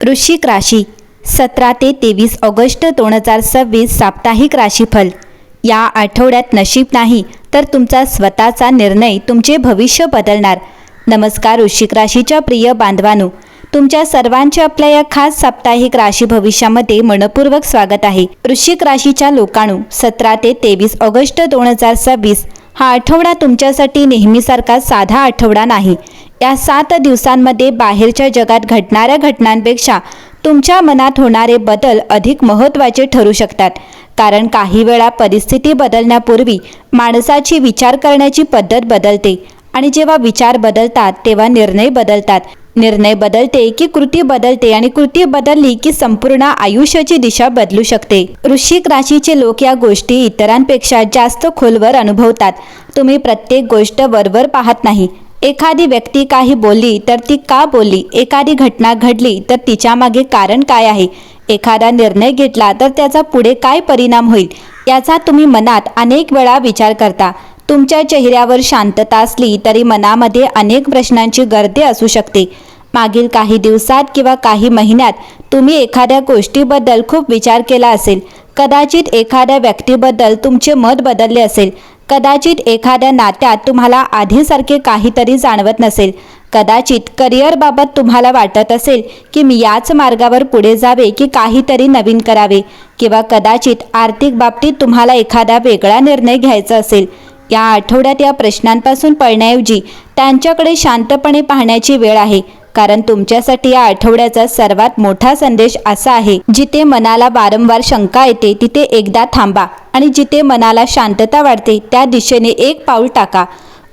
वृश्चिक राशी 17 ते 23 ऑगस्ट 2026 साप्ताहिक राशीफल। या आठवड्यात नशीब नाही तर तुमचा स्वतःचा निर्णय तुमचे भविष्य बदलणार। नमस्कार वृश्चिक राशीच्या प्रिय बांधवांनो, तुमच्या सर्वांचे आपल्या या खास साप्ताहिक राशी भविष्यामध्ये मनपूर्वक स्वागत आहे। वृश्चिक राशीच्या लोकांनो, 17 ते 23 ऑगस्ट 2026 हा आठवडा तुमच्यासाठी नेहमीसारखा साधा आठवडा नाही। या 7 दिवसांमध्ये बाहेरच्या जगात घडणाऱ्या घटनांपेक्षा तुमच्या मनात होणारे बदल अधिक महत्त्वाचे ठरू शकतात। कारण काही वेळा परिस्थिती बदलण्यापूर्वी माणसाची विचार करण्याची पद्धत बदलते आणि जेव्हा विचार बदलतात तेव्हा निर्णय बदलतात। निर्णय बदलते की कृती बदलते आणि कृती बदलली की संपूर्ण आयुष्याची दिशा बदलू शकते। वृश्चिक राशीचे लोक या गोष्टी इतरांपेक्षा जास्त खोलवर अनुभवतात। तुम्ही प्रत्येक गोष्ट वरवर पाहत नाही। एखादी व्यक्ती काही बोलली तर ती का बोलली, एखादी घटना घडली तर तिच्या मागे कारण काय आहे, एखादा निर्णय घेतला तर त्याचा पुढे काय परिणाम होईल, याचा तुम्ही मनात अनेक वेळा विचार करता। तुमच्या चेहऱ्यावर शांतता असली तरी मनामध्ये अनेक प्रश्नांची गर्दी असू शकते। मागील काही दिवसात किंवा काही महिन्यात तुम्ही एखाद्या गोष्टीबद्दल खूप विचार केला असेल। कदाचित एखाद्या व्यक्तीबद्दल तुमचे मत बदलले असेल। कदाचित एखाद्या नात्यात तुम्हाला आधीसारखे काहीतरी जाणवत नसेल। कदाचित करिअरबाबत तुम्हाला वाटत असेल की मी याच मार्गावर पुढे जावे की काहीतरी नवीन करावे, किंवा कदाचित आर्थिक बाबतीत तुम्हाला एखादा वेगळा निर्णय घ्यायचा असेल। या आठवड्यात या प्रश्नांपासून पळण्याऐवजी त्यांच्याकडे शांतपणे पाहण्याची वेळ आहे। कारण तुमच्यासाठी या आठवड्याचा सर्वात मोठा संदेश असा आहे, जिथे मनाला वारंवार शंका येते तिथे एकदा थांबा आणि जिथे मनाला शांतता वाटते त्या दिशेने एक पाऊल टाका।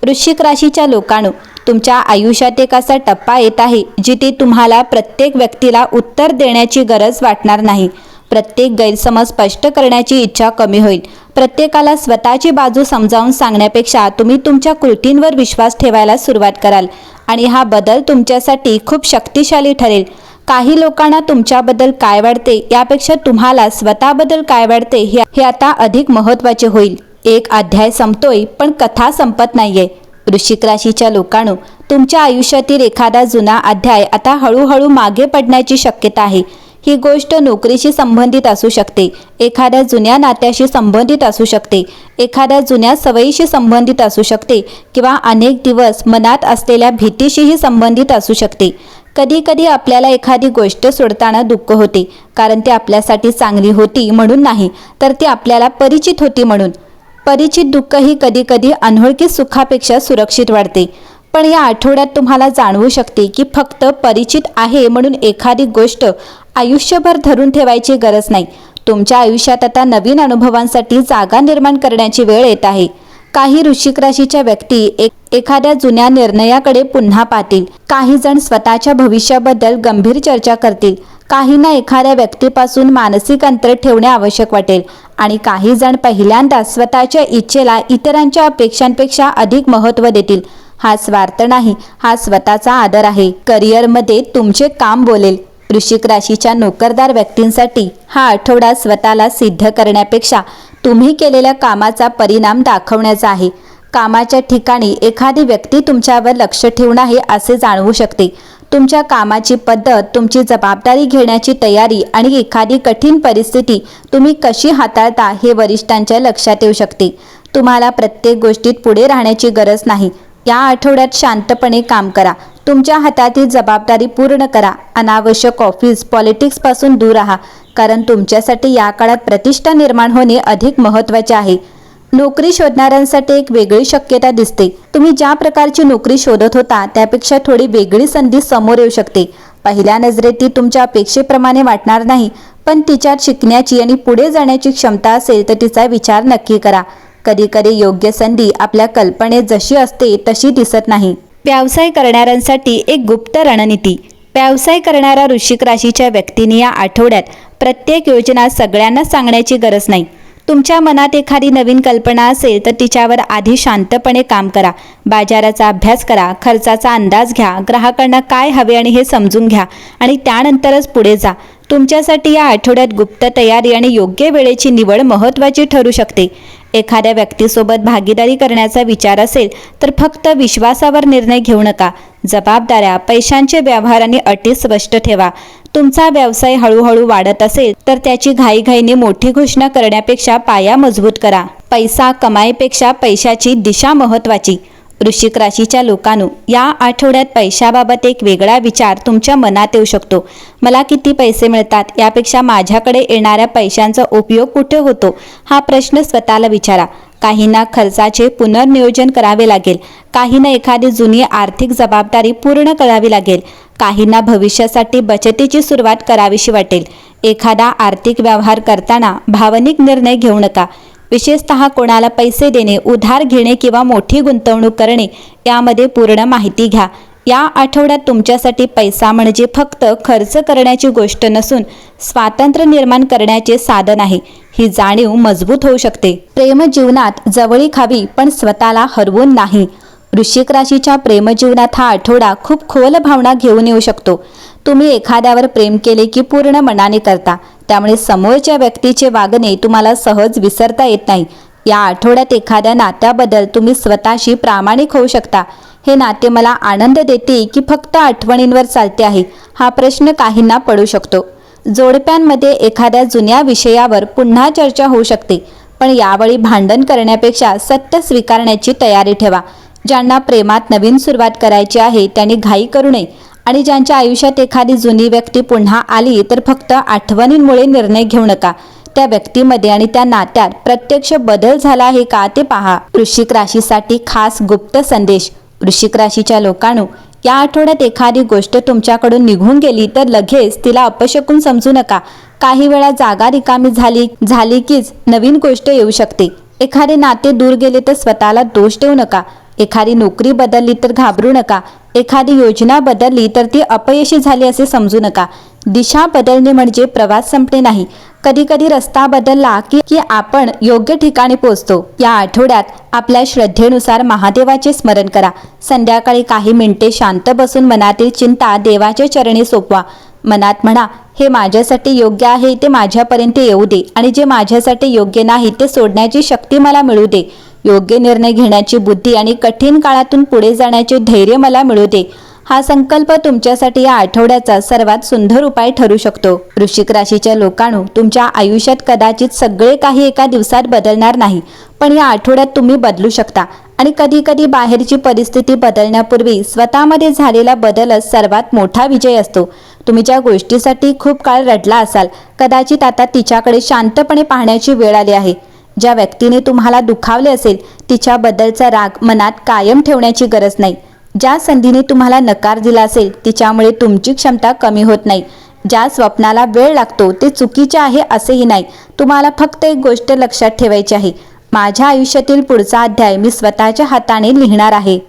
वृश्चिक राशीच्या लोकांनो, तुमच्या आयुष्यात एक असा टप्पा येत आहे जिथे तुम्हाला प्रत्येक व्यक्तीला उत्तर देण्याची गरज वाटणार नाही। प्रत्येक गैरसमज स्पष्ट करण्याची इच्छा कमी होईल। प्रत्येकाला स्वतःची बाजू समजावून सांगण्यापेक्षा तुम्ही तुमच्या कृतींवर विश्वास ठेवायला सुरुवात कराल आणि हा बदल तुमच्यासाठी खूप शक्तिशाली ठरेल। काही लोकांना तुमच्याबद्दल काय वाटते यापेक्षा तुम्हाला स्वतःबद्दल काय वाटते हे आता अधिक महत्त्वाचे होईल। एक अध्याय संपतोय पण कथा संपत नाहीये। वृश्चिक राशीच्या लोकांनो, तुमच्या आयुष्यातील एखादा जुना अध्याय आता हळूहळू मागे पडण्याची शक्यता आहे। ही गोष्ट नोकरीशी संबंधित असू शकते, एखाद्या जुन्या नात्याशी संबंधित असू शकते, एखाद्या जुन्या सवयीशी संबंधित असू शकते, किंवा अनेक दिवस मनात असलेल्या भीतीशीही संबंधित असू शकते। कधी कधी आपल्याला एखादी गोष्ट सोडताना दुःख होते, कारण ती आपल्यासाठी चांगली होती म्हणून नाही, तर ती आपल्याला परिचित होती म्हणून। परिचित दुःख ही कधी कधी अनोळखी सुखापेक्षा सुरक्षित वाटते। पण या आठवड्यात तुम्हाला जाणवू शकते की फक्त परिचित आहे म्हणून एखादी गोष्ट आयुष्यभर धरून ठेवायची गरज नाही। तुमच्या आयुष्यात आता नवीन अनुभवांसाठी जागा निर्माण करण्याची वेळ येत आहे। काही वृश्चिक राशीच्या व्यक्ती एखाद्या जुन्या निर्णयाकडे पुन्हा पाहतील। काही जण स्वतःच्या भविष्याबद्दल गंभीर चर्चा करतील। काहींना एखाद्या व्यक्तीपासून मानसिक अंतर ठेवणे आवश्यक वाटेल आणि काही जण पहिल्यांदा स्वतःच्या इच्छेला इतरांच्या अपेक्षांपेक्षा अधिक महत्त्व देतील। हा स्वार्थ नाही, हा स्वतःचा आदर आहे। करिअरमध्ये तुमचे काम बोलेल। वृश्चिक राशीच्या नोकरदार व्यक्तींसाठी हा आठवडा स्वतःला सिद्ध करण्यापेक्षा तुम्ही केलेल्या कामाचा परिणाम दाखवण्याचा आहे। कामाच्या ठिकाणी एखादी व्यक्ती तुमच्यावर लक्ष ठेवून आहे असे जाणवू शकते। तुमच्या कामाची पद्धत, तुमची जबाबदारी घेण्याची तयारी आणि एखादी कठीण परिस्थिती तुम्ही कशी हाताळता हे वरिष्ठांच्या लक्षात येऊ शकते। तुम्हाला प्रत्येक गोष्टीत पुढे राहण्याची गरज नाही। या आठवड्यात शांतपणे काम करा, तुमच्या हातातील जबाबदारी पूर्ण करा। अनावश्यक ऑफिस पॉलिटिक्सपासून दूर राहा, कारण तुमच्यासाठी या काळात प्रतिष्ठा निर्माण होणे अधिक महत्त्वाचे आहे। नोकरी शोधणाऱ्यांसाठी एक वेगळी शक्यता दिसते। तुम्ही ज्या प्रकारची नोकरी शोधत होता त्यापेक्षा थोडी वेगळी संधी समोर येऊ शकते। पहिल्या नजरेत ती तुमच्या अपेक्षेप्रमाणे वाटणार नाही, पण तिच्यात शिकण्याची आणि पुढे जाण्याची क्षमता असेल तर तिचा विचार नक्की करा। कधी कधी योग्य संधी आपल्या कल्पनेत जशी असते तशी दिसत नाही। व्यवसाय करणाऱ्यांसाठी एक गुप्त रणनीती। व्यवसाय करणाऱ्या वृश्चिक राशीच्या व्यक्तींनी या आठवड्यात प्रत्येक योजना सगळ्यांना सांगण्याची गरज नाही। तुमच्या मनात एखादी नवीन कल्पना असेल तर तिच्यावर आधी शांतपणे काम करा। बाजाराचा अभ्यास करा, खर्चाचा अंदाज घ्या, ग्राहकांना काय हवे आणि हे समजून घ्या आणि त्यानंतरच पुढे जा। तुमच्यासाठी या आठवड्यात गुप्त तयारी आणि योग्य वेळेची निवड महत्त्वाची ठरू शकते। एखाद्या व्यक्तीसोबत भागीदारी करण्याचा विचार असेल तर फक्त विश्वासावर निर्णय घेऊ नका. जबाबदाऱ्या, पैशांचे व्यवहार आणि अटी स्पष्ट ठेवा. तुमचा व्यवसाय हळूहळू वाढत असेल तर त्याची घाईघाईने मोठी घोषणा करण्यापेक्षा पाया मजबूत करा. पैसा कमाईपेक्षा पैशाची दिशा महत्त्वाची. वृश्चिक राशीच्या लोकांनो, या आठवड्यात पैशाबाबत एक वेगळा विचार तुमच्या मनात येऊ शकतो. मला किती पैसे मिळतात यापेक्षा माझ्याकडे येणाऱ्या पैशांचा उपयोग कुठे होतो हा प्रश्न स्वतःला विचारा. काहींना खर्चाचे पुनर्नियोजन करावे लागेल, काहींना एखादी जुनी आर्थिक जबाबदारी पूर्ण करावी लागेल, काहींना भविष्यासाठी बचतीची सुरुवात करावीशी वाटेल. एखादा आर्थिक व्यवहार करताना भावनिक निर्णय घेऊ नका. विशेषतः कोणाला पैसे देणे, उधार घेणे किंवा मोठी गुंतवणूक करणे यामध्ये पूर्ण माहिती घ्या. या आठवड्यात तुमच्यासाठी पैसा म्हणजे फक्त खर्च करण्याची गोष्ट नसून स्वातंत्र्य निर्माण करण्याचे साधन आहे. ही जाणीव मजबूत होऊ शकते. प्रेमजीवनात जवळीक हवी पण स्वतःला हरवून नाही. वृश्चिक राशीच्या प्रेमजीवनात हा आठवडा खूप खोल भावना घेऊन येऊ शकतो. तुम्ही एखाद्यावर प्रेम केले की पूर्ण मनाने करता, त्यामुळे समोरच्या व्यक्तीचे वागणे तुम्हाला सहज विसरता येत नाही. या आठवड्यात एखाद्या नात्याबद्दल तुम्ही स्वतःशी प्रामाणिक होऊ शकता. हे नाते मला आनंद देते की फक्त आठवणींवर चालते आहे हा प्रश्न काहींना पडू शकतो. जोडप्यांमध्ये एखाद्या जुन्या विषयावर पुन्हा चर्चा होऊ शकते, पण यावेळी भांडण करण्यापेक्षा सत्य स्वीकारण्याची तयारी ठेवा. ज्यांना प्रेमात नवीन सुरुवात करायची आहे त्यांनी घाई करू नये आणि ज्यांच्या आयुष्यात एखादी जुनी व्यक्ती पुन्हा आली तर फक्त आठवणींमुळे निर्णय घेऊ नका. त्या व्यक्तीमध्ये आणि त्या नात्यात प्रत्यक्ष बदल झाला आहे का ते पहा. वृश्चिक राशीसाठी खास गुप्त संदेश. वृश्चिक राशीच्या लोकांनो, या आठवड्यात एखादी गोष्ट तुमच्याकडून निघून गेली तर लगेच तिला अपशकुन समजू नका. काही वेळा जागा रिकामी झाली कीच नवीन गोष्ट येऊ शकते. एखादे नाते दूर गेले तर स्वतःला दोष देऊ नका. एखादी नोकरी बदलली तर घाबरू नका. एखादी योजना बदलली तर ती अपयशी झाली असे समजू नका. दिशा बदलणे म्हणजे प्रवास संपणे नाही. कधी कधी रस्ता बदलला की आपण योग्य ठिकाणी पोहोचतो. या आठवड्यात आपल्या श्रद्धेनुसार महादेवाचे स्मरण करा. संध्याकाळी काही मिनिटे शांत बसून मनातील चिंता देवाच्या चरणी सोपवा. मनात म्हणा, हे माझ्यासाठी योग्य आहे ते माझ्यापर्यंत येऊ दे आणि जे माझ्यासाठी योग्य नाही ते सोडण्याची शक्ती मला मिळू दे. योग्य निर्णय घेण्याची बुद्धी आणि कठीण काळातून पुढे जाण्याचे धैर्य मला मिळू दे. हा संकल्प तुमच्यासाठी या आठवड्याचा सर्वात सुंदर उपाय ठरू शकतो. वृश्चिक राशीच्या लोकांनो, तुमच्या आयुष्यात कदाचित सगळे काही एका दिवसात बदलणार नाही, पण या आठवड्यात तुम्ही बदलू शकता. आणि कधी कधी बाहेरची परिस्थिती बदलण्यापूर्वी स्वतःमध्ये झालेला बदलच सर्वात मोठा विजय असतो. तुम्ही ज्या गोष्टीसाठी खूप काळ रडला असाल, कदाचित आता तिच्याकडे शांतपणे पाहण्याची वेळ आली आहे. ज्या व्यक्तीने तुम्हाला दुखावले असेल तिच्याबद्दलचा राग मनात कायम ठेवण्याची गरज नाही. ज्या संधीने तुम्हाला नकार दिला असेल तिच्यामुळे तुमची क्षमता कमी होत नाही. ज्या स्वप्नाला वेळ लागतो ते चुकीचे आहे असेही नाही. तुम्हाला फक्त एक गोष्ट लक्षात ठेवायची आहे, माझ्या आयुष्यातील पुढचा अध्याय मी स्वतःच्या हाताने लिहिणार आहे.